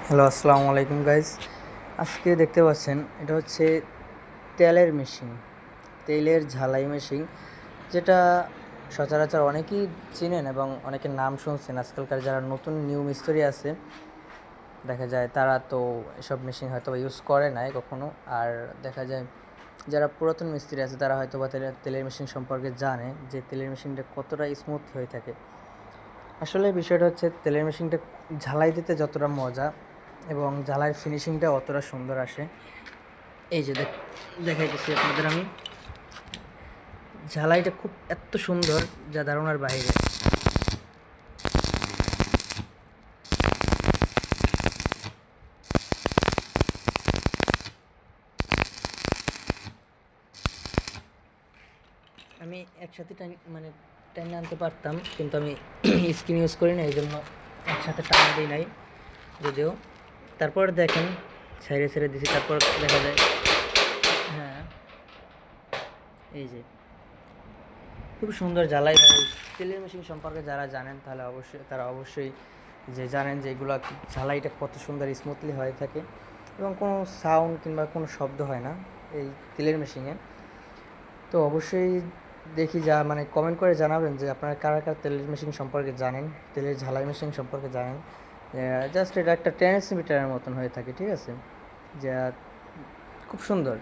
Hello, আসসালামু আলাইকুম guys. আজকে দেখতে পাচ্ছেন এটা হচ্ছে তেলের মেশিন, তেলের ঝালাই মেশিন, যেটা সচরাচর অনেকেই চিনেন এবং অনেকের নাম শুনছেন। আজকালকার যারা নতুন নিউ মিস্ত্রি আছে দেখা যায় তারা তো এসব মেশিন হয়তো ইউজ করে নাই কখনো। আর দেখা যায় যারা পুরাতন মিস্ত্রি আছে তারা হয়তো বা তেলের মেশিন সম্পর্কে জানে যে তেলের মেশিনটা কতটা স্মুথ হয়ে থাকে। আসলে বিষয়টা হচ্ছে তেলের মেশিনটা ঝালাই দিতে যতটা মজা এবং ঝালাইয়ের ফিনিশিংটা অতটা সুন্দর আসে। এই যে দেখাইতেছি আপনাদের আমি, ঝালাইটা খুব এত সুন্দর যা ধারণার বাইরে। আমি একসাথে টাইনে আনতে পারতাম, কিন্তু আমি স্ক্রিন ইউজ করি না, এই জন্য একসাথে টান দিই নাই যদিও। তারপর দেখেন ছেড়ে ছেড়ে দিছি, তারপর দেখা যায় হ্যাঁ, এই যে খুব সুন্দর জ্বালাই হয়। তেলের মেশিন সম্পর্কে যারা জানেন তারা অবশ্যই যে জানেন যে এগুলো ঝালাইটা কত সুন্দর স্মুথলি হয়ে থাকে এবং কোনো সাউন্ড কিংবা কোনো শব্দ হয় না এই তেলের মেশিনে। তো অবশ্যই দেখি কমেন্ট করে জানাবেন যে আপনারা কারা কারা তেলের মেশিন সম্পর্কে জানেন, তেলের ঝালাই মেশিন সম্পর্কে জানেন। জাস্ট এটা একটা ট্রান্সমিটারের মতন হয়ে থাকে, ঠিক আছে, যা খুব সুন্দর।